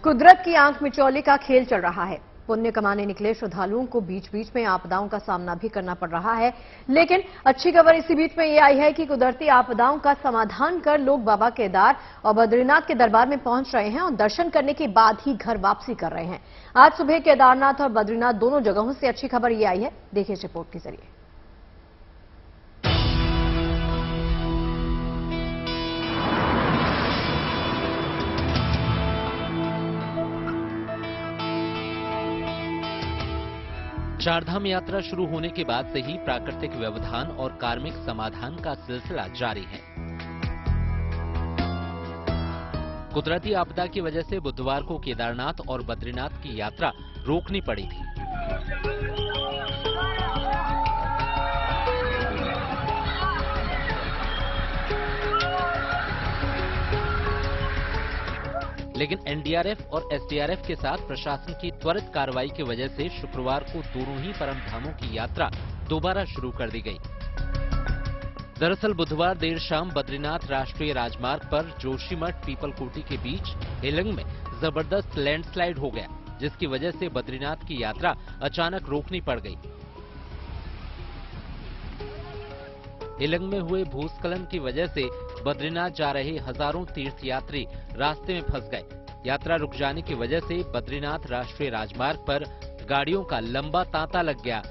कुदरत की आंख मिचौली का खेल चल रहा है। पुण्य कमाने निकले श्रद्धालुओं को बीच बीच में आपदाओं का सामना भी करना पड़ रहा है। लेकिन अच्छी खबर इसी बीच में ये आई है कि कुदरती आपदाओं का समाधान कर लोग बाबा केदार और बद्रीनाथ के दरबार में पहुंच रहे हैं और दर्शन करने के बाद ही घर वापसी कर रहे हैं। आज सुबह केदारनाथ और बद्रीनाथ दोनों जगहों से अच्छी खबर ये आई है। देखिए इस रिपोर्ट के जरिए। चारधाम यात्रा शुरू होने के बाद से ही प्राकृतिक व्यवधान और कार्मिक समाधान का सिलसिला जारी है। कुदरती आपदा की वजह से बुधवार को केदारनाथ और बद्रीनाथ की यात्रा रोकनी पड़ी थी। लेकिन एनडीआरएफ और एसडीआरएफ के साथ प्रशासन की त्वरित कार्रवाई की वजह से शुक्रवार को दोनों ही परम धामों की यात्रा दोबारा शुरू कर दी गई। दरअसल बुधवार देर शाम बद्रीनाथ राष्ट्रीय राजमार्ग पर जोशीमठ पीपलकोटी के बीच हेलंग में जबरदस्त लैंडस्लाइड हो गया, जिसकी वजह से बद्रीनाथ की यात्रा अचानक रोकनी पड़ गई। हेलंग में हुए भूस्खलन की वजह से बद्रीनाथ जा रहे हजारों तीर्थयात्री रास्ते में फंस गए। यात्रा रुक जाने की वजह से बद्रीनाथ राष्ट्रीय राजमार्ग पर गाड़ियों का लंबा तांता लग गया।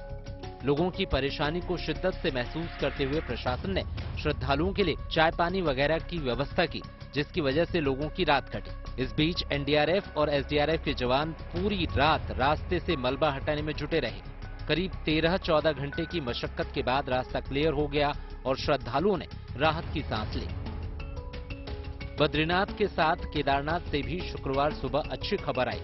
लोगों की परेशानी को शिद्दत से महसूस करते हुए प्रशासन ने श्रद्धालुओं के लिए चाय पानी वगैरह की व्यवस्था की, जिसकी वजह से लोगों की रात कटी। इस बीच एनडीआरएफ और एसडीआरएफ के जवान पूरी रात रास्ते से मलबा हटाने में जुटे रहे। करीब 13-14 घंटे की मशक्कत के बाद रास्ता क्लियर हो गया और श्रद्धालुओं ने राहत की सांस ली। बद्रीनाथ के साथ केदारनाथ से भी शुक्रवार सुबह अच्छी खबर आई।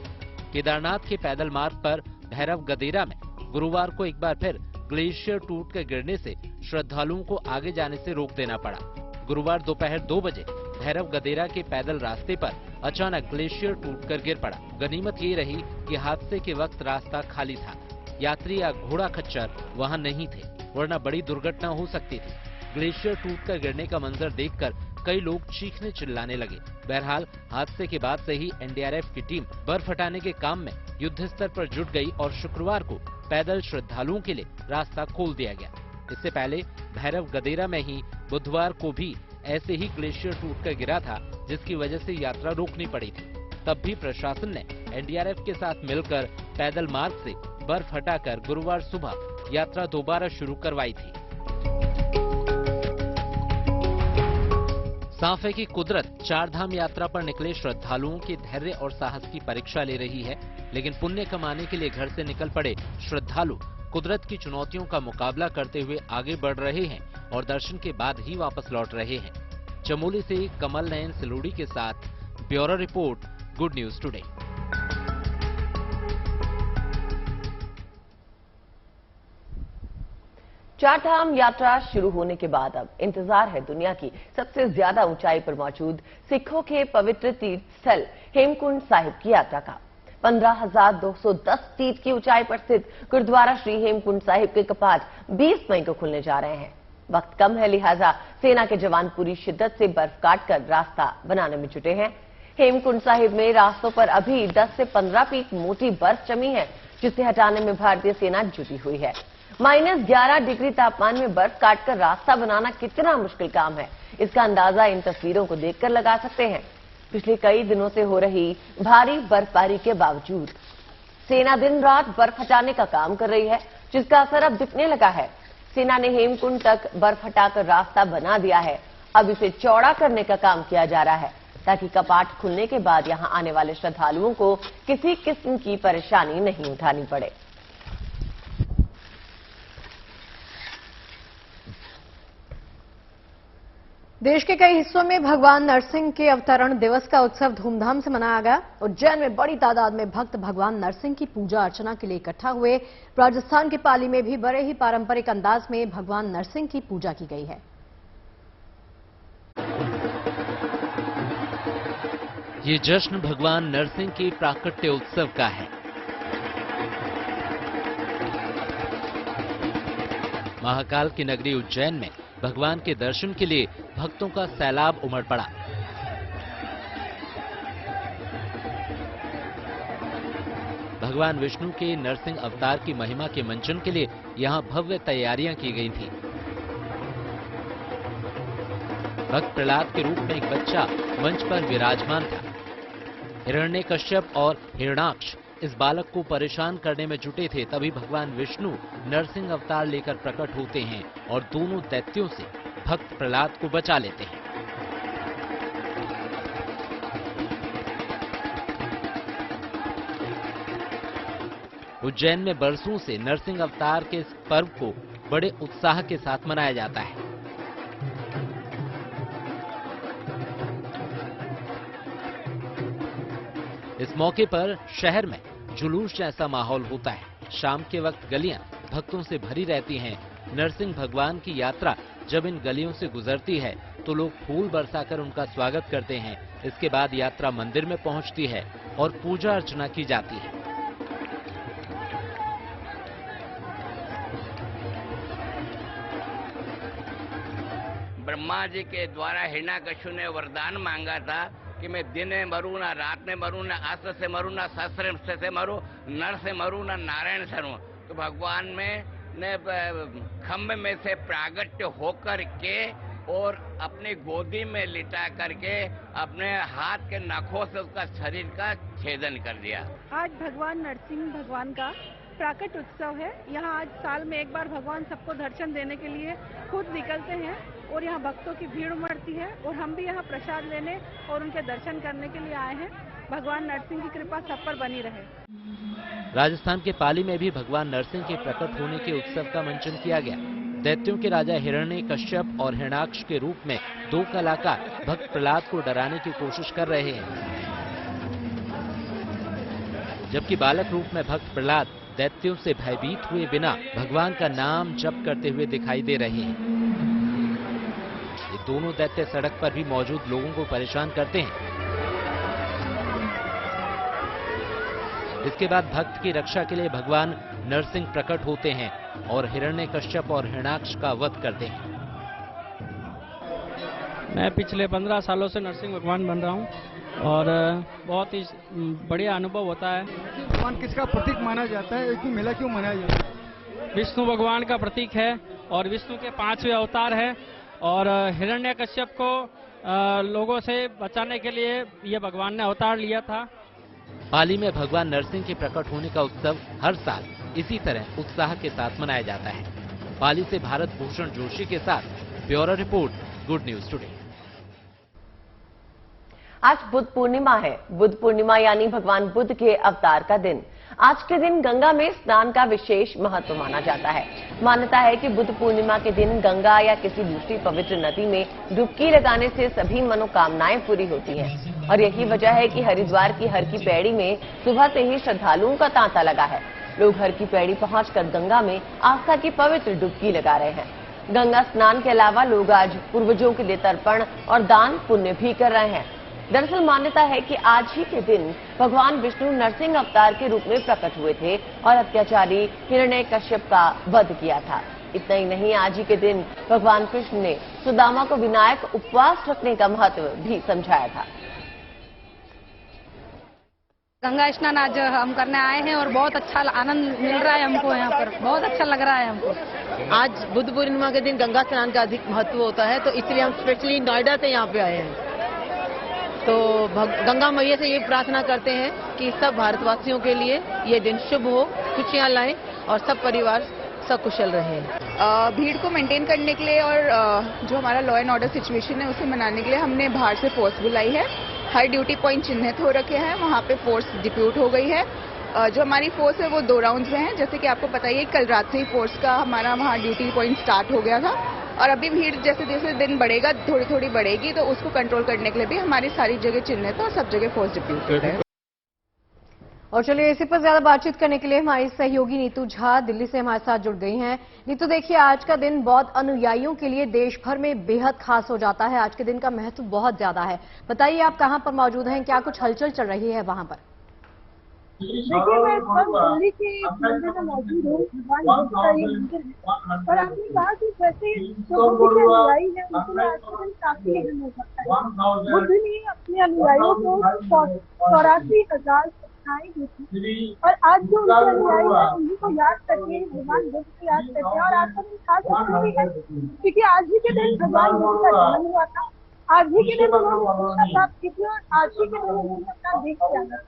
केदारनाथ के पैदल मार्ग पर भैरव गदेरा में गुरुवार को एक बार फिर ग्लेशियर टूट कर गिरने से श्रद्धालुओं को आगे जाने से रोक देना पड़ा। गुरुवार दोपहर 2 बजे भैरव गदेरा के पैदल रास्ते पर अचानक ग्लेशियर टूटकर गिर पड़ा। गनीमत ये रही कि हादसे के वक्त रास्ता खाली था, यात्री या घोड़ा खच्चर वहां नहीं थे, वरना बड़ी दुर्घटना हो सकती थी। ग्लेशियर टूटकर गिरने का मंजर देखकर कई लोग चीखने चिल्लाने लगे। बहरहाल हादसे के बाद से ही एनडीआरएफ की टीम बर्फ हटाने के काम में युद्ध स्तर पर जुट गई और शुक्रवार को पैदल श्रद्धालुओं के लिए रास्ता खोल दिया गया। इससे पहले भैरव गदेरा में ही बुधवार को भी ऐसे ही ग्लेशियर टूटकर गिरा था, जिसकी वजह से यात्रा रोकनी पड़ी थी। तब भी प्रशासन ने एनडीआरएफ के साथ मिलकर पैदल मार्ग से बर्फ हटाकर गुरुवार सुबह यात्रा दोबारा शुरू करवाई थी। साफ है कि कुदरत चारधाम यात्रा पर निकले श्रद्धालुओं के धैर्य और साहस की परीक्षा ले रही है, लेकिन पुण्य कमाने के लिए घर से निकल पड़े श्रद्धालु कुदरत की चुनौतियों का मुकाबला करते हुए आगे बढ़ रहे हैं और दर्शन के बाद ही वापस लौट रहे हैं। चमोली से कमल नयन सिलोड़ी के साथ bureau report, good news today. Chardham यात्रा शुरू होने के बाद अब इंतजार है दुनिया की सबसे ज्यादा ऊंचाई पर मौजूद सिखों के पवित्र तीर्थ स्थल हेमकुंड साहिब की यात्रा का। 15,210 फीट की ऊंचाई पर स्थित गुरुद्वारा श्री हेमकुंड साहिब के कपाट 20 मई को खुलने जा रहे हैं। वक्त कम है, लिहाजा सेना के जवान पूरी शिद्दत से बर्फ काटकर रास्ता बनाने में जुटे हैं। हेमकुंड साहिब में रास्तों पर अभी 10 से 15 फीट मोटी बर्फ जमी है, जिसे हटाने में भारतीय सेना जुटी हुई है। -11 डिग्री तापमान में बर्फ काटकर रास्ता बनाना कितना मुश्किल काम है, इसका अंदाजा इन तस्वीरों को देखकर लगा सकते हैं। पिछले कई दिनों से हो रही भारी बर्फबारी के बावजूद सेना दिन रात बर्फ हटाने का काम कर रही है, जिसका असर अब दिखने लगा है। सेना ने हेमकुंड तक बर्फ हटाकर रास्ता बना दिया है। अब इसे चौड़ा करने का काम किया जा रहा है, ताकि कपाट खुलने के बाद यहां आने वाले श्रद्धालुओं को किसी किस्म की परेशानी नहीं उठानी पड़े। देश के कई हिस्सों में भगवान नरसिंह के अवतरण दिवस का उत्सव धूमधाम से मनाया गया। उज्जैन में बड़ी तादाद में भक्त भगवान नरसिंह की पूजा अर्चना के लिए इकट्ठा हुए। राजस्थान के पाली में भी बड़े ही पारंपरिक अंदाज में भगवान नरसिंह की पूजा की गई है। ये जश्न भगवान नरसिंह के प्राकट्य उत्सव का है। महाकाल की नगरी उज्जैन में भगवान के दर्शन के लिए भक्तों का सैलाब उमड़ पड़ा। भगवान विष्णु के नरसिंह अवतार की महिमा के मंचन के लिए यहाँ भव्य तैयारियां की गई थी। भक्त प्रहलाद के रूप में एक बच्चा मंच पर विराजमान था। हिरण्यकश्यप और हिरण्याक्ष इस बालक को परेशान करने में जुटे थे। तभी भगवान विष्णु नरसिंह अवतार लेकर प्रकट होते हैं और दोनों दैत्यों से भक्त प्रहलाद को बचा लेते हैं। उज्जैन में बरसों से नरसिंह अवतार के इस पर्व को बड़े उत्साह के साथ मनाया जाता है। इस मौके पर शहर में जुलूस जैसा माहौल होता है। शाम के वक्त गलियां भक्तों से भरी रहती हैं। नरसिंह भगवान की यात्रा जब इन गलियों से गुजरती है तो लोग फूल बरसाकर उनका स्वागत करते हैं। इसके बाद यात्रा मंदिर में पहुंचती है और पूजा अर्चना की जाती है। ब्रह्मा जी के द्वारा हिरण्याकश्यप ने वरदान मांगा था कि मैं दिन में मरूं ना रात में मरूं ना अस्त्र से मरूं ना शस्त्र से मरूं, नर से मरूं ना नारायण से मरूं। तो भगवान ने खम्भ में से प्रागट्य होकर के और अपनी गोदी में लिटा करके अपने हाथ के नखों से उसका शरीर का छेदन कर दिया। आज भगवान नरसिंह भगवान का प्राकट उत्सव है। यहाँ आज साल में एक बार भगवान सबको दर्शन देने के लिए खुद निकलते हैं और यहाँ भक्तों की भीड़ उमड़ती है और हम भी यहाँ प्रसाद लेने और उनके दर्शन करने के लिए आए हैं। भगवान नरसिंह की कृपा सब पर बनी रहे। राजस्थान के पाली में भी भगवान नरसिंह के प्रकट होने के उत्सव का मंचन किया गया। दैत्यों के राजा हिरण्यकश्यप और हिरण्याक्ष के रूप में दो कलाकार भक्त प्रहलाद को डराने की कोशिश कर रहे हैं, जबकि बालक रूप में भक्त प्रहलाद दैत्यों से भयभीत हुए बिना भगवान का नाम जप करते हुए दिखाई दे रहे हैं। ये दोनों दैत्य सड़क पर भी मौजूद लोगों को परेशान करते हैं। इसके बाद भक्त की रक्षा के लिए भगवान नरसिंह प्रकट होते हैं और हिरण्यकश्यप और हिरण्याक्ष का वध करते हैं। मैं पिछले 15 सालों से नरसिंह भगवान बन रहा हूँ और बहुत ही बढ़िया अनुभव होता है। भगवान किसका प्रतीक माना जाता है? इसमें मेला क्यों मनाया जाता है? विष्णु भगवान का प्रतीक है और विष्णु के 5वें अवतार है और हिरण्यकश्यप को लोगों से बचाने के लिए ये भगवान ने अवतार लिया था। पाली में भगवान नरसिंह के प्रकट होने का उत्सव हर साल इसी तरह उत्साह के साथ मनाया जाता है। पाली से भारत भूषण जोशी के साथ bureau report, good news today. आज बुद्ध पूर्णिमा है। बुद्ध पूर्णिमा यानी भगवान बुद्ध के अवतार का दिन। आज के दिन गंगा में स्नान का विशेष महत्व माना जाता है। मान्यता है कि बुद्ध पूर्णिमा के दिन गंगा या किसी दूसरी पवित्र नदी में डुबकी लगाने से सभी मनोकामनाएं पूरी होती हैं और यही वजह है कि हरिद्वार की हर की पैड़ी में सुबह से ही श्रद्धालुओं का तांता लगा है। लोग हर की पैड़ी पहुंचकर गंगा में आस्था की पवित्र डुबकी लगा रहे हैं। गंगा स्नान के अलावा लोग आज पूर्वजों के लिए तर्पण और दान पुण्य भी कर रहे हैं। दरअसल मान्यता है कि आज ही के दिन भगवान विष्णु नरसिंह अवतार के रूप में प्रकट हुए थे और अत्याचारी हिरण्यकश्यप का वध किया था। इतना ही नहीं, आज ही के दिन भगवान कृष्ण ने सुदामा को विनायक उपवास रखने का महत्व भी समझाया था। गंगा स्नान आज हम करने आए हैं और बहुत अच्छा आनंद मिल रहा है हमको। यहाँ पर बहुत अच्छा लग रहा है हमको। आज बुद्ध पूर्णिमा के दिन गंगा स्नान का अधिक महत्व होता है, तो इसलिए हम स्पेशली नोएडा से यहाँ पे आए हैं। तो गंगा मैया से ये प्रार्थना करते हैं कि सब भारतवासियों के लिए ये दिन शुभ हो, खुशियाँ लाएं और सब परिवार सकुशल रहे। भीड़ को मेंटेन करने के लिए और जो हमारा लॉ एंड ऑर्डर सिचुएशन है उसे मनाने के लिए हमने बाहर से फोर्स बुलाई है। हर ड्यूटी पॉइंट चिन्हित हो रखे हैं, वहाँ पे फोर्स डिप्यूट हो गई है। जो हमारी फोर्स है वो 2 राउंड्स में है। जैसे कि आपको पता ही है, कल रात से ही फोर्स का हमारा वहाँ ड्यूटी पॉइंट स्टार्ट हो गया था और अभी भीड़ जैसे जैसे दिन बढ़ेगा थोड़ी थोड़ी बढ़ेगी, तो उसको कंट्रोल करने के लिए भी हमारी सारी जगह चिन्हित है और सब जगह फोर्स डिप्यूटेड है। और चलिए इसी पर ज्यादा बातचीत करने के लिए हमारी सहयोगी नीतू झा दिल्ली से हमारे साथ जुड़ गई हैं। नीतू, देखिए आज का दिन बौद्ध अनुयायियों के लिए देश भर में बेहद खास हो जाता है। आज के दिन का महत्व बहुत ज्यादा है। बताइए आप कहां पर मौजूद हैं, क्या कुछ हलचल चल रही है वहां पर? देखिए, मैं इस वक्त दिल्ली के मंदिर में मौजूद हूँ। भगवान बुद्ध का ये मंदिर है और आपने कहा कि जैसे जो बुद्ध के अनुयायी है उनके लिए आज का दिन काफी अहम हो सकता है। बुद्ध ने अपने अनुयायियों को 84,000 शिक्षाएं दी थी। और आज जो उनके अनुयायी हैं उन्हीं को याद करके, भगवान बुद्ध को याद करते हैं। और आज का दिन खास इसलिए भी है क्योंकि आज ही के दिन भगवान बुद्ध का जन्म हुआ था। आज ही के दिन उन्होंने शिक्षा प्राप्त की थी और आज ही के दिन उन्होंने अपना देश त्यागा।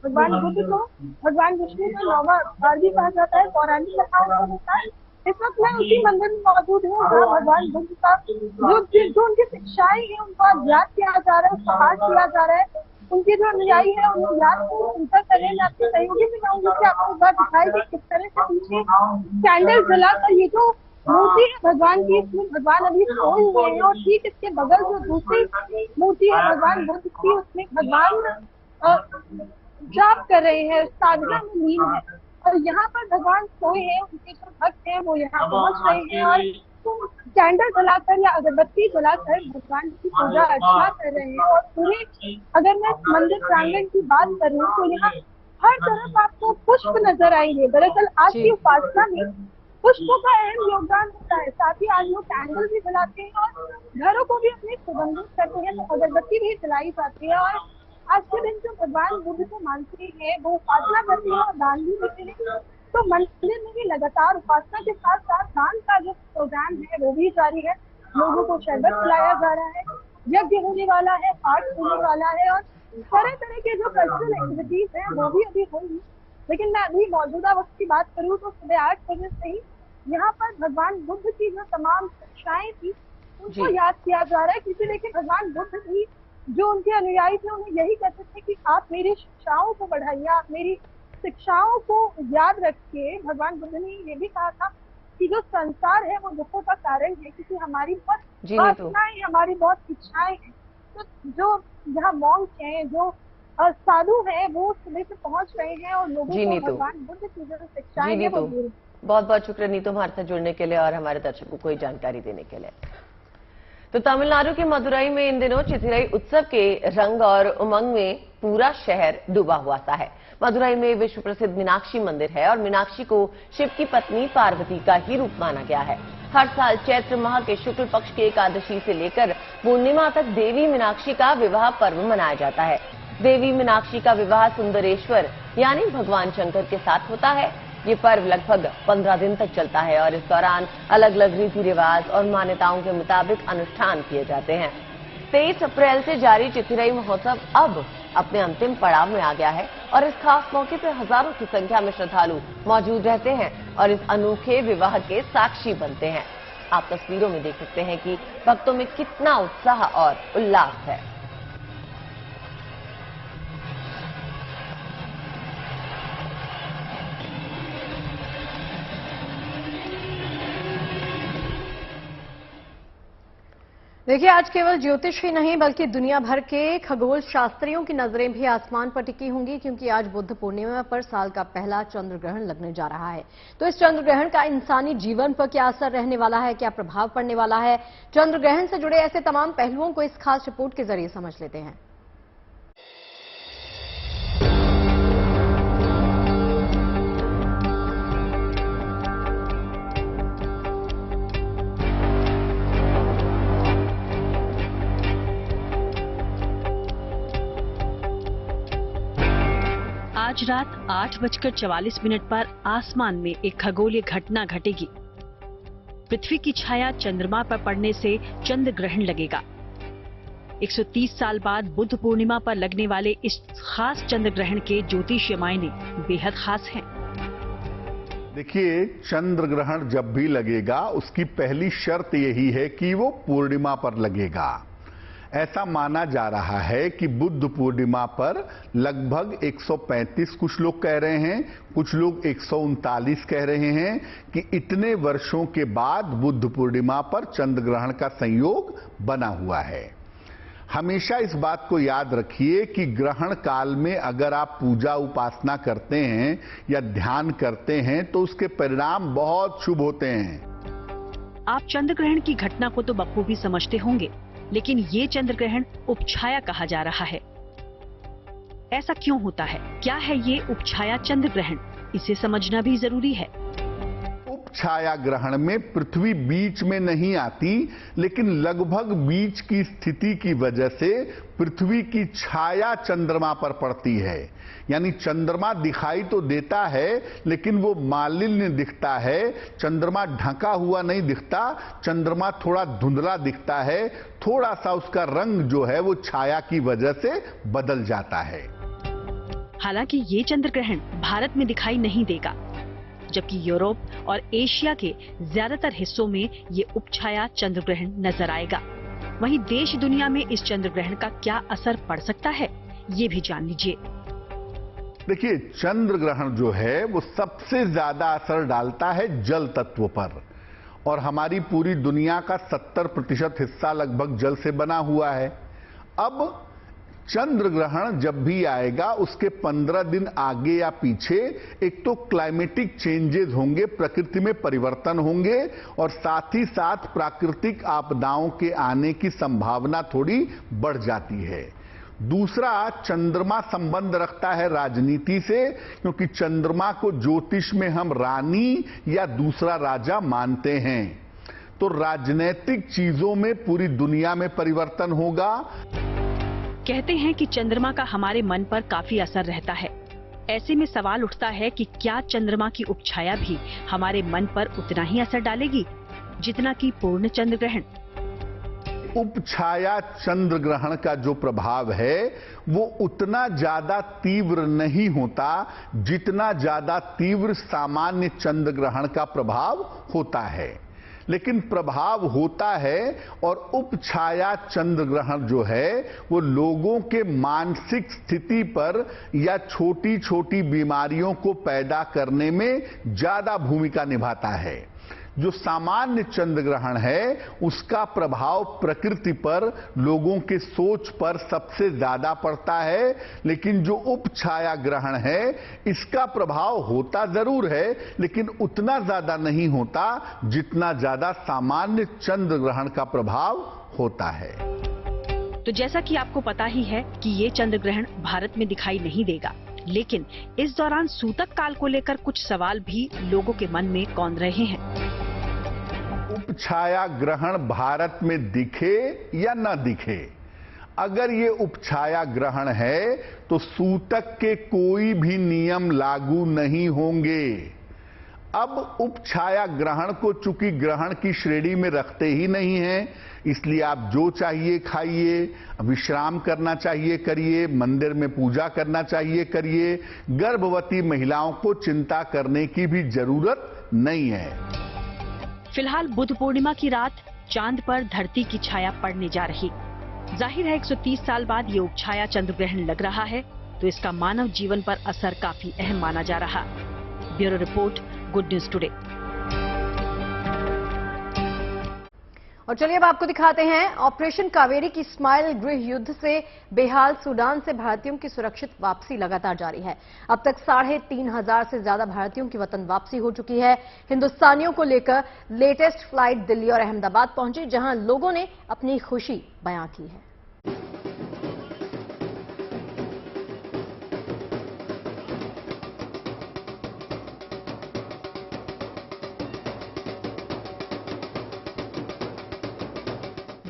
भगवान बुद्ध को भगवान विष्णु का 9वां अवतार भी कहा जाता है पौराणिक कथाओं के अनुसार। इस वक्त मैं उसी मंदिर में मौजूद हूँ जहाँ भगवान बुद्ध का जो उनकी शिक्षाएं हैं उनको याद किया जा रहा है, उसको पाठ किया जा रहा है। उनके जो अनुयायी है उन्हें याद चिंता करें। मैं आपके सहयोगी से कहूँगी कि आपको एक बार दिखाई कि किस तरह से पीछे कैंडल जलाकर ये जो मूर्ति है भगवान की, इसमें भगवान अभी सोए हुए हैं। और ठीक इसके बगल जो दूसरी मूर्ति है भगवान बुद्ध की, उसमें भगवान जाप कर रहे हैं, साधना में लीन है। और यहाँ पर भगवान सोए हैं, उनके जो भक्त हैं वो यहाँ पहुँच रहे हैं और कैंडल जलाकर या अगरबत्ती जलाकर भगवान की पूजा अर्चना कर रहे हैं। और पूरे अगर मैं मंदिर प्रांगण की बात करूँ तो यहाँ हर तरफ आपको पुष्प नजर आएंगे। दरअसल आज की उपासना में पुष्पों का अहम योगदान होता है। साथ ही आज लोग कैंडल भी जलाते हैं और घरों को भी अपने सुगंधित करते हैं, तो अगरबत्ती भी जलाई जाती है। और आज के दिन जो भगवान बुद्ध को मानते हैं वो उपासना करते हैं और दान भी देते हैं। तो मंदिर में भी लगातार उपासना के साथ साथ दान का जो प्रोग्राम है वो भी जारी है। लोगों को शरबत पिलाया जा रहा है, यज्ञ होने वाला है, पाठ होने वाला है और तरह तरह के जो कल्चरल एक्टिविटीज हैं वो भी अभी होंगी। लेकिन मैं अभी मौजूदा वक्त की बात करूँ तो सुबह 8 बजे से ही यहाँ पर भगवान बुद्ध की जो तमाम शिक्षाएं थी उनको याद किया जा रहा है। क्योंकि देखिए भगवान बुद्ध भी जो उनके अनुयायी थे उन्हें यही कहते थे कि आप मेरी शिक्षाओं को बढ़ाइए, आप मेरी शिक्षाओं को याद रखिए। भगवान बुद्ध ने ये भी कहा था कि जो संसार है वो दुखों का कारण है क्योंकि हमारी बहुत वासनाएं, हमारी बहुत इच्छाएं हैं। तो जो यहाँ मॉन्क हैं, जो साधु हैं, वो सुबह से पहुंच रहे हैं और लोगों को भगवान बुद्ध की जो शिक्षाएं हैं वो दे। बहुत बहुत शुक्रिया नीतू हमारे साथ जुड़ने के लिए और हमारे दर्शकों को जानकारी देने के लिए। तो तमिलनाडु के मदुरई में इन दिनों चिथिराई उत्सव के रंग और उमंग में पूरा शहर डूबा हुआ सा है। मदुरई में विश्व प्रसिद्ध मीनाक्षी मंदिर है और मीनाक्षी को शिव की पत्नी पार्वती का ही रूप माना गया है। हर साल चैत्र माह के शुक्ल पक्ष की एकादशी से लेकर पूर्णिमा तक देवी मीनाक्षी का विवाह पर्व मनाया जाता है। देवी मीनाक्षी का विवाह सुंदरेश्वर यानी भगवान शंकर के साथ होता है। ये पर्व लगभग 15 दिन तक चलता है और इस दौरान अलग अलग रीति रिवाज और मान्यताओं के मुताबिक अनुष्ठान किए जाते हैं। 23 अप्रैल से जारी चिथिराई महोत्सव अब अपने अंतिम पड़ाव में आ गया है और इस खास मौके पर हजारों की संख्या में श्रद्धालु मौजूद रहते हैं और इस अनोखे विवाह के साक्षी बनते हैं। आप तस्वीरों में देख सकते हैं कि भक्तों में कितना उत्साह और उल्लास है। देखिए आज केवल ज्योतिष ही नहीं बल्कि दुनिया भर के खगोल शास्त्रियों की नजरें भी आसमान पर टिकी होंगी क्योंकि आज बुद्ध पूर्णिमा पर साल का पहला चंद्र ग्रहण लगने जा रहा है। तो इस चंद्र ग्रहण का इंसानी जीवन पर क्या असर रहने वाला है, क्या प्रभाव पड़ने वाला है, चंद्र ग्रहण से जुड़े ऐसे तमाम पहलुओं को इस खास रिपोर्ट के जरिए समझ लेते हैं। आज रात 8:44 पर आसमान में एक खगोलीय घटना घटेगी। पृथ्वी की छाया चंद्रमा पर पड़ने से चंद्र ग्रहण लगेगा। 130 साल बाद बुद्ध पूर्णिमा पर लगने वाले इस खास चंद्र ग्रहण के ज्योतिषीय मायने बेहद खास हैं। देखिए, चंद्र ग्रहण जब भी लगेगा उसकी पहली शर्त यही है कि वो पूर्णिमा पर लगेगा। ऐसा माना जा रहा है कि बुद्ध पूर्णिमा पर लगभग 135, कुछ लोग कह रहे हैं, कुछ लोग 139 कह रहे हैं कि इतने वर्षों के बाद बुद्ध पूर्णिमा पर चंद्र ग्रहण का संयोग बना हुआ है। हमेशा इस बात को याद रखिए कि ग्रहण काल में अगर आप पूजा उपासना करते हैं या ध्यान करते हैं तो उसके परिणाम बहुत शुभ होते हैं। आप चंद्र ग्रहण की घटना को तो बखूबी समझते होंगे, लेकिन ये चंद्र ग्रहण उपछाया कहा जा रहा है। ऐसा क्यों होता है? क्या है ये उपछाया चंद्र ग्रहण? इसे समझना भी जरूरी है। उपछाया ग्रहण में पृथ्वी बीच में नहीं आती, लेकिन लगभग बीच की स्थिति की वजह से पृथ्वी की छाया चंद्रमा पर पड़ती है। यानी चंद्रमा दिखाई तो देता है लेकिन वो मालिन्य दिखता है, चंद्रमा ढका हुआ नहीं दिखता, चंद्रमा थोड़ा धुंधला दिखता है, थोड़ा सा उसका रंग जो है वो छाया की वजह से बदल जाता है। हालांकि ये चंद्र ग्रहण भारत में दिखाई नहीं देगा, जबकि यूरोप और एशिया के ज्यादातर हिस्सों में ये उपछाया चंद्र ग्रहण नजर आएगा। वहीं देश दुनिया में इस चंद्र ग्रहण का क्या असर पड़ सकता है, ये भी जान लीजिए। देखिए, चंद्र ग्रहण जो है वो सबसे ज्यादा असर डालता है जल तत्व पर, और हमारी पूरी दुनिया का 70% हिस्सा लगभग जल से बना हुआ है। अब चंद्र ग्रहण जब भी आएगा उसके 15 दिन आगे या पीछे एक तो क्लाइमेटिक चेंजेस होंगे, प्रकृति में परिवर्तन होंगे, और साथ ही साथ प्राकृतिक आपदाओं के आने की संभावना थोड़ी बढ़ जाती है। दूसरा, चंद्रमा संबंध रखता है राजनीति से, क्योंकि चंद्रमा को ज्योतिष में हम रानी या दूसरा राजा मानते हैं। तो राजनीतिक चीजों में पूरी दुनिया में परिवर्तन होगा। कहते हैं कि चंद्रमा का हमारे मन पर काफी असर रहता है। ऐसे में सवाल उठता है कि क्या चंद्रमा की उपछाया भी हमारे मन पर उतना ही असर डालेगी जितना कि पूर्ण चंद्र ग्रहण? उपछाया चंद्र ग्रहण का जो प्रभाव है वो उतना ज्यादा तीव्र नहीं होता जितना ज्यादा तीव्र सामान्य चंद्र ग्रहण का प्रभाव होता है, लेकिन प्रभाव होता है। और उपछाया चंद्र ग्रहण जो है वो लोगों के मानसिक स्थिति पर या छोटी छोटी बीमारियों को पैदा करने में ज्यादा भूमिका निभाता है। जो सामान्य चंद्र ग्रहण है उसका प्रभाव प्रकृति पर, लोगों के सोच पर सबसे ज्यादा पड़ता है, लेकिन जो उपछाया ग्रहण है इसका प्रभाव होता जरूर है लेकिन उतना ज्यादा नहीं होता जितना ज्यादा सामान्य चंद्र ग्रहण का प्रभाव होता है। तो जैसा कि आपको पता ही है कि ये चंद्र ग्रहण भारत में दिखाई नहीं देगा, लेकिन इस दौरान सूतक काल को लेकर कुछ सवाल भी लोगों के मन में कौंध रहे हैं। उपछाया ग्रहण भारत में दिखे या न दिखे, अगर ये उपछाया ग्रहण है तो सूतक के कोई भी नियम लागू नहीं होंगे। अब उपछाया ग्रहण को चूंकि ग्रहण की श्रेणी में रखते ही नहीं हैं, इसलिए आप जो चाहिए खाइए, विश्राम करना चाहिए करिए, मंदिर में पूजा करना चाहिए करिए, गर्भवती महिलाओं को चिंता करने की भी जरूरत नहीं है। फिलहाल बुध पूर्णिमा की रात चांद पर धरती की छाया पड़ने जा रही। जाहिर है 130 साल बाद ये उपछाया चंद्र ग्रहण लग रहा है, तो इसका मानव जीवन पर असर काफी अहम माना जा रहा। Bureau report, good news today. और चलिए अब आपको दिखाते हैं ऑपरेशन कावेरी की स्माइल गृह युद्ध से बेहाल सूडान से भारतीयों की सुरक्षित वापसी लगातार जारी है। अब तक 3,500 से ज्यादा भारतीयों की वतन वापसी हो चुकी है। हिंदुस्तानियों को लेकर लेटेस्ट फ्लाइट दिल्ली और अहमदाबाद पहुंची, जहां लोगों ने अपनी खुशी बयां की है।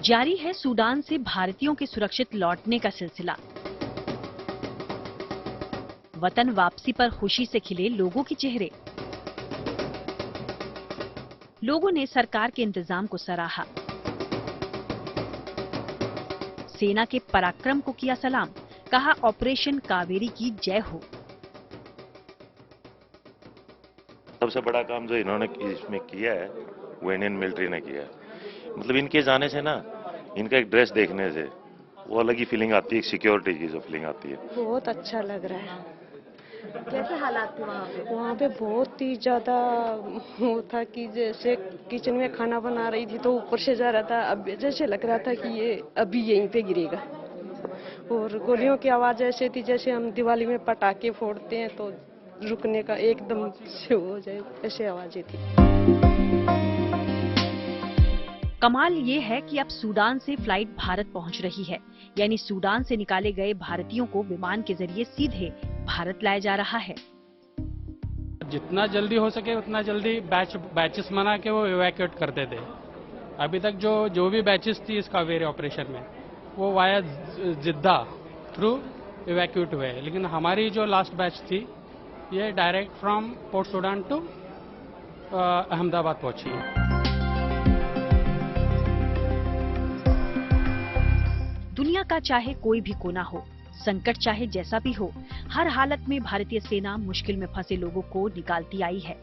जारी है सूडान से भारतीयों के सुरक्षित लौटने का सिलसिला। वतन वापसी पर खुशी से खिले लोगों के चेहरे। लोगों ने सरकार के इंतजाम को सराहा। सेना के पराक्रम को किया सलाम, कहा ऑपरेशन कावेरी की जय हो। सबसे बड़ा काम जो इन्होंने इसमें किया है वो इंडियन मिलिट्री ने किया है। मतलब इनके जाने से ना, इनका एक ड्रेस देखने से वो अलग ही फीलिंग आती है, सिक्योरिटी की जो फीलिंग आती है। बहुत अच्छा लग रहा है। कैसे हालात थे वहाँ पे? वहाँ पे बहुत ही ज्यादा वो था कि जैसे किचन में खाना बना रही थी तो ऊपर से जा रहा था, अब जैसे लग रहा था कि ये अभी यहीं पे गिरेगा। और गोलियों की आवाज ऐसे थी जैसे हम दिवाली में पटाखे फोड़ते हैं तो रुकने का एकदम से हो जाए, ऐसे आवाजें थी। कमाल ये है कि अब सूडान से फ्लाइट भारत पहुंच रही है, यानी सूडान से निकाले गए भारतीयों को विमान के जरिए सीधे भारत लाया जा रहा है। जितना जल्दी हो सके उतना जल्दी बैचेस बना के वो इवैक्यूएट करते थे। अभी तक जो भी बैचेस थी इस कावेरी ऑपरेशन में वो वाया जिद्दा थ्रू इवैक्यूएट हुए, लेकिन हमारी जो लास्ट बैच थी ये direct from Port Sudan to Ahmedabad पहुंची है। दुनिया का चाहे कोई भी कोना हो, संकट चाहे जैसा भी हो, हर हालत में भारतीय सेना मुश्किल में फंसे लोगों को निकालती आई है।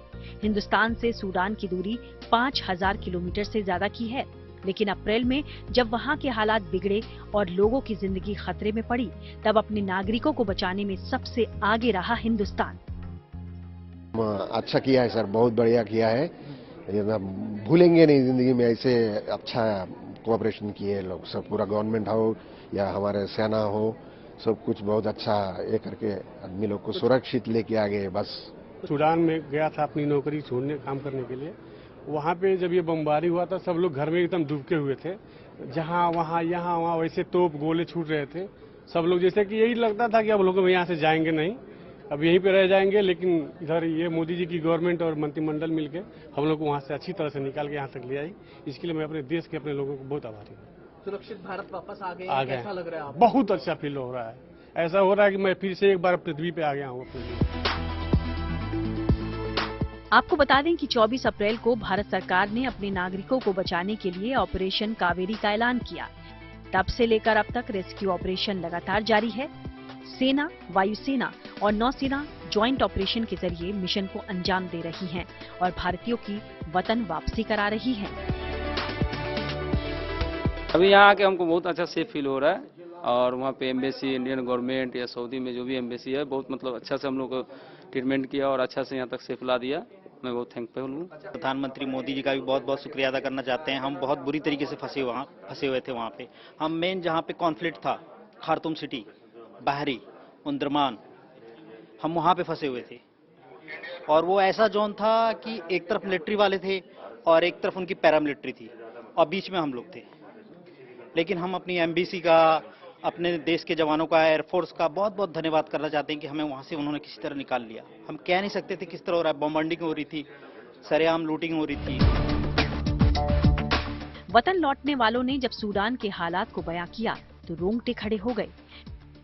हिंदुस्तान से सूडान की दूरी 5000 किलोमीटर से ज्यादा की है, लेकिन अप्रैल में जब वहां के हालात बिगड़े और लोगों की जिंदगी खतरे में पड़ी, तब अपने नागरिकों को बचाने में सबसे आगे रहा हिंदुस्तान। अच्छा किया है सर, बहुत बढ़िया किया है। भूलेंगे नहीं जिंदगी में, ऐसे अच्छा कोऑपरेशन किए लोग सब, पूरा गवर्नमेंट हो या हमारे सेना हो, सब कुछ बहुत अच्छा ये करके आदमी लोग को सुरक्षित लेके आ गए। बस सूडान में गया था अपनी नौकरी छोड़ने, काम करने के लिए। वहाँ पे जब ये बमबारी हुआ था सब लोग घर में एकदम डूबके हुए थे, जहाँ वहाँ यहाँ वहाँ वैसे तोप गोले छूट रहे थे। सब लोग जैसे कि यही लगता था कि अब लोग यहाँ से जाएंगे नहीं, अब यहीं पे रह जाएंगे। लेकिन इधर ये मोदी जी की गवर्नमेंट और मंत्रिमंडल मिलके हम लोग को वहाँ से अच्छी तरह से निकाल के यहाँ तक ले आई। इसके लिए मैं अपने देश के, अपने लोगों को बहुत आभारी हूँ। सुरक्षित भारत वापस आ गए, कैसा लग रहा है आपको? बहुत अच्छा फील हो रहा है, ऐसा हो रहा है कि मैं फिर से एक बार पृथ्वी पे आ गया हूँ अपने लिए। आपको बता दें कि 24 अप्रैल को भारत सरकार ने अपने नागरिकों को बचाने के लिए ऑपरेशन कावेरी का ऐलान किया। तब से लेकर अब तक रेस्क्यू ऑपरेशन लगातार जारी है। सेना, वायुसेना और नौसेना ज्वाइंट ऑपरेशन के जरिए मिशन को अंजाम दे रही हैं और भारतीयों की वतन वापसी करा रही हैं। अभी यहाँ आके हमको बहुत अच्छा सेफ फील हो रहा है, और वहाँ पे एम्बेसी, इंडियन गवर्नमेंट या सऊदी में जो भी एम्बेसी है, बहुत मतलब अच्छा से हम लोग को ट्रीटमेंट किया और अच्छा से यहाँ तक सेफ ला दिया। मैं बहुत थैंकफुल हूँ। प्रधानमंत्री मोदी जी का भी बहुत बहुत शुक्रिया अदा करना चाहते हैं। हम बहुत बुरी तरीके से फंसे हुए थे वहाँ पे। हम मेन जहाँ पे कॉन्फ्लिक्ट था, खार्तूम सिटी, बाहरी, उंदरमान, हम वहाँ पे फंसे हुए थे। और वो ऐसा जोन था कि एक तरफ मिलिट्री वाले थे और एक तरफ उनकी पैरामिलिट्री थी, और बीच में हम लोग थे। लेकिन हम अपनी एम्बेसी का, अपने देश के जवानों का, एयरफोर्स का बहुत बहुत धन्यवाद करना चाहते हैं कि हमें वहां से उन्होंने किसी तरह निकाल लिया। हम कह नहीं सकते थे किस तरह हो रहा है, बॉम्बार्डिंग हो रही थी, सरेआम लूटिंग हो रही थी। वतन लौटने वालों ने जब सूडान के हालात को बयां किया तो रोंगटे खड़े हो गए।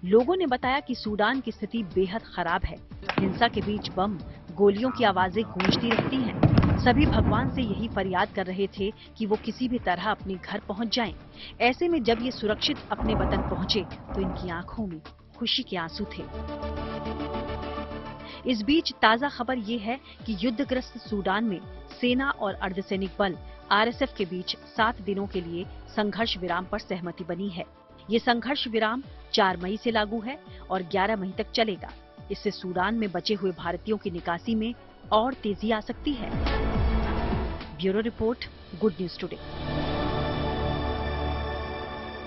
लोगों ने बताया कि सूडान की स्थिति बेहद खराब है। हिंसा के बीच बम, गोलियों की आवाजें गूंजती रहती हैं। सभी भगवान से यही फरियाद कर रहे थे कि वो किसी भी तरह अपने घर पहुंच जाएं। ऐसे में जब ये सुरक्षित अपने वतन पहुंचे तो इनकी आंखों में खुशी के आंसू थे। इस बीच ताजा खबर ये है कि युद्धग्रस्त सूडान में सेना और अर्धसैनिक बल आरएसएफ के बीच 7 दिनों के लिए संघर्ष विराम पर सहमति बनी है। ये संघर्ष विराम 4 मई से लागू है और 11 मई तक चलेगा। इससे सूडान में बचे हुए भारतीयों की निकासी में और तेजी आ सकती है। Bureau report, good news today.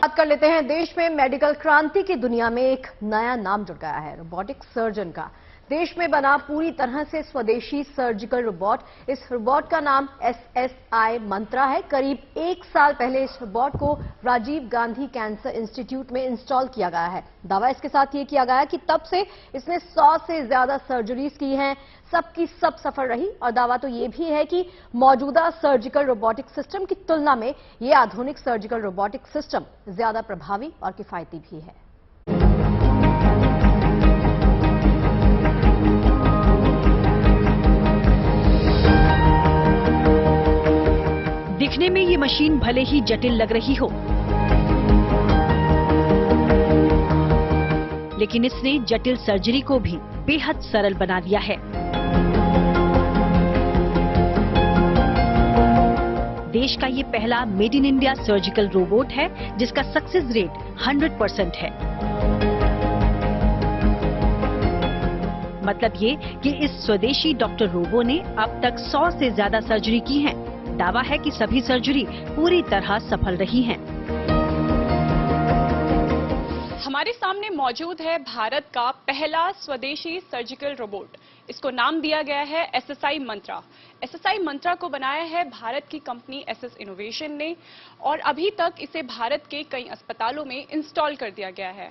बात कर लेते हैं देश में मेडिकल क्रांति की दुनिया में एक नया नाम जुड़ गया है, रोबोटिक सर्जन का। देश में बना पूरी तरह से स्वदेशी सर्जिकल रोबोट। इस रोबोट का नाम SSI मंत्रा है। करीब 1 साल पहले इस रोबोट को राजीव गांधी कैंसर इंस्टीट्यूट में इंस्टॉल किया गया है। दावा इसके साथ ये किया गया है कि तब से इसने 100 से ज्यादा सर्जरीज की हैं, सबकी सब सफल रही। और दावा तो ये भी है कि मौजूदा सर्जिकल रोबोटिक सिस्टम की तुलना में ये आधुनिक सर्जिकल रोबोटिक सिस्टम ज्यादा प्रभावी और किफायती भी है। दिखने में ये मशीन भले ही जटिल लग रही हो, लेकिन इसने जटिल सर्जरी को भी बेहद सरल बना दिया है। देश का ये पहला made in India surgical robot है जिसका सक्सेस रेट 100% है। मतलब ये कि इस स्वदेशी डॉक्टर रोबो ने अब तक 100 से ज्यादा सर्जरी की हैं। दावा है कि सभी सर्जरी पूरी तरह सफल रही हैं। हमारे सामने मौजूद है भारत का पहला स्वदेशी सर्जिकल रोबोट। इसको नाम दिया गया है SSI मंत्रा। SSI मंत्रा को बनाया है भारत की कंपनी SS इनोवेशन ने और अभी तक इसे भारत के कई अस्पतालों में इंस्टॉल कर दिया गया है।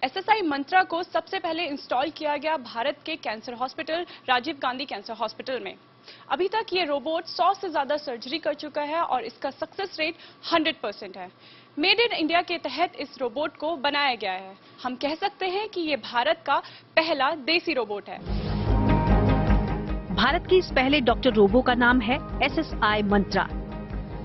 एसएसआई मंत्रा को सबसे पहले इंस्टॉल किया गया भारत के cancer hospital Rajiv Gandhi cancer hospital में। अभी तक ये रोबोट 100 से ज्यादा सर्जरी कर चुका है और इसका सक्सेस रेट 100% है। मेड इन इंडिया के तहत इस रोबोट को बनाया गया है। हम कह सकते हैं कि ये भारत का पहला देसी रोबोट है। भारत के इस पहले डॉक्टर रोबो का नाम है एसएसआई मंत्रा,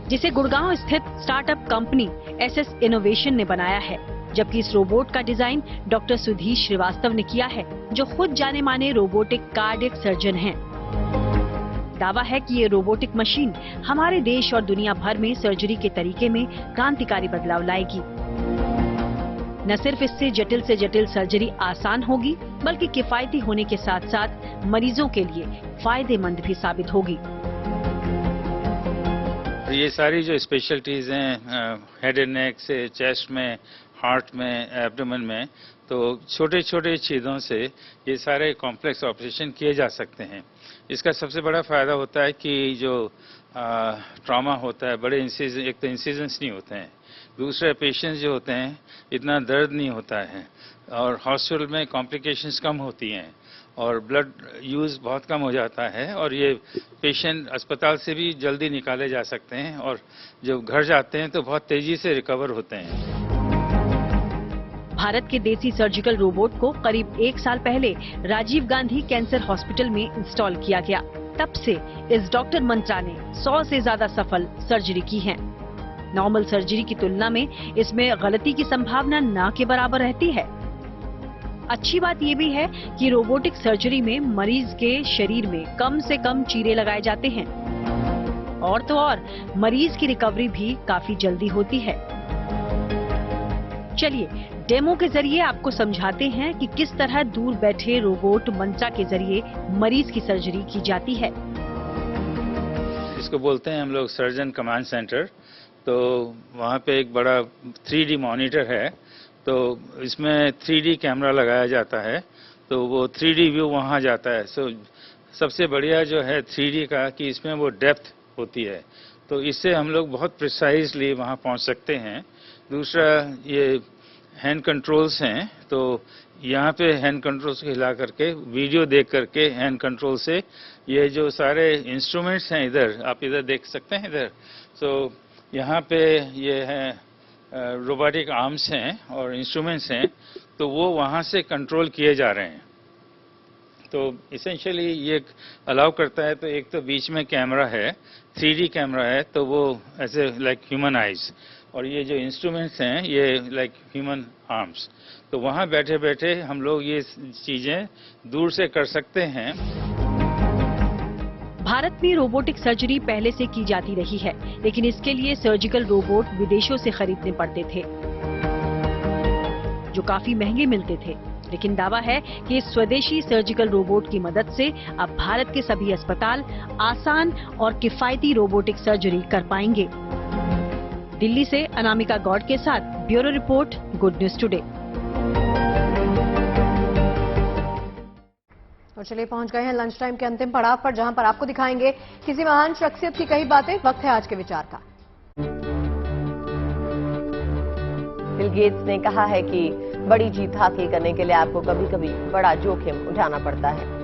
जिसे गुड़गांव स्थित स्टार्टअप कंपनी एसएस इनोवेशन ने बनाया है। जबकि इस रोबोट का डिजाइन डॉक्टर सुधीर श्रीवास्तव ने किया है, जो खुद जाने माने रोबोटिक कार्डियक सर्जन हैं। दावा है कि ये रोबोटिक मशीन हमारे देश और दुनिया भर में सर्जरी के तरीके में क्रांतिकारी बदलाव लाएगी। न सिर्फ इससे जटिल से जटिल सर्जरी आसान होगी, बल्कि किफायती होने के साथ साथ मरीजों के लिए फायदेमंद भी साबित होगी। ये सारी जो स्पेशलिटीज हैं हेड एंड नेक से चेस्ट में, हार्ट में, एब्डोमेन में, तो छोटे छोटे चीज़ों से ये सारे कॉम्प्लेक्स ऑपरेशन किए जा सकते हैं। इसका सबसे बड़ा फायदा होता है कि जो ट्रॉमा होता है, बड़े इंसिजन, एक तो इंसिजन्स नहीं होते हैं, दूसरे पेशेंट्स जो होते हैं इतना दर्द नहीं होता है, और हॉस्पिटल में कॉम्प्लिकेशंस कम होती हैं और ब्लड यूज़ बहुत कम हो जाता है, और ये पेशेंट अस्पताल से भी जल्दी निकाले जा सकते हैं और जब घर जाते हैं तो बहुत तेज़ी से रिकवर होते हैं। भारत के देसी सर्जिकल रोबोट को करीब 1 साल पहले राजीव गांधी कैंसर हॉस्पिटल में इंस्टॉल किया गया। तब से इस डॉक्टर मंत्रा ने 100 से ज्यादा सफल सर्जरी की है। नॉर्मल सर्जरी की तुलना में इसमें गलती की संभावना न के बराबर रहती है। अच्छी बात ये भी है कि रोबोटिक सर्जरी में मरीज के शरीर में कम से कम चीरे लगाए जाते हैं, और तो और मरीज की रिकवरी भी काफी जल्दी होती है। चलिए डेमो के जरिए आपको समझाते हैं कि किस तरह दूर बैठे रोबोट मंत्रा के जरिए मरीज की सर्जरी की जाती है। इसको बोलते हैं हम लोग सर्जन कमांड सेंटर। तो वहाँ पे एक बड़ा 3D मॉनिटर है, तो इसमें 3D कैमरा लगाया जाता है, तो वो 3D व्यू वहाँ जाता है। सबसे बढ़िया जो है 3D का कि इसमें वो डेप्थ होती है, तो इससे हम लोग बहुत प्रिसाइजली वहाँ पहुँच सकते हैं। दूसरा ये हैंड कंट्रोल्स हैं, तो यहाँ पे हैंड कंट्रोल्स को हिला करके वीडियो देख करके हैंड कंट्रोल से ये जो सारे इंस्ट्रूमेंट्स हैं, इधर आप इधर देख सकते हैं इधर, तो यहाँ पे ये है रोबोटिक आर्म्स हैं और इंस्ट्रूमेंट्स हैं, तो वो वहाँ से कंट्रोल किए जा रहे हैं। तो इसेंशियली ये अलाउ करता है, तो एक तो बीच में कैमरा है, 3D कैमरा है, तो वो ऐसे लाइक ह्यूमन आइज, और ये जो इंस्ट्रूमेंट्स हैं ये लाइक ह्यूमन आर्म्स, तो वहाँ बैठे बैठे हम लोग ये चीजें दूर से कर सकते हैं। भारत में रोबोटिक सर्जरी पहले से की जाती रही है, लेकिन इसके लिए सर्जिकल रोबोट विदेशों से खरीदने पड़ते थे, जो काफी महंगे मिलते थे। लेकिन दावा है कि इस स्वदेशी सर्जिकल रोबोट की मदद से अब भारत के सभी अस्पताल आसान और किफायती रोबोटिक सर्जरी कर पाएंगे। दिल्ली से अनामिका गौड़ के साथ bureau report, good news today. और चलिए पहुंच गए हैं लंच टाइम के अंतिम पड़ाव पर, जहां पर आपको दिखाएंगे किसी महान शख्सियत की कई बातें। वक्त है आज के विचार का। बिल गेट्स ने कहा है कि बड़ी जीत हासिल करने के लिए आपको कभी कभी बड़ा जोखिम उठाना पड़ता है।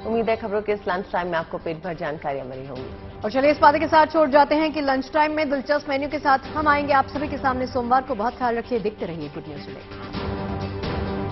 उम्मीद है खबरों के इस लंच टाइम में आपको पेट भर जानकारियां मिली होंगी। और चलिए इस बात के साथ छोड़ जाते हैं कि लंच टाइम में दिलचस्प मेन्यू के साथ हम आएंगे आप सभी के सामने सोमवार को। बहुत ख्याल रखिए, देखते रहिए गुड न्यूज टुडे।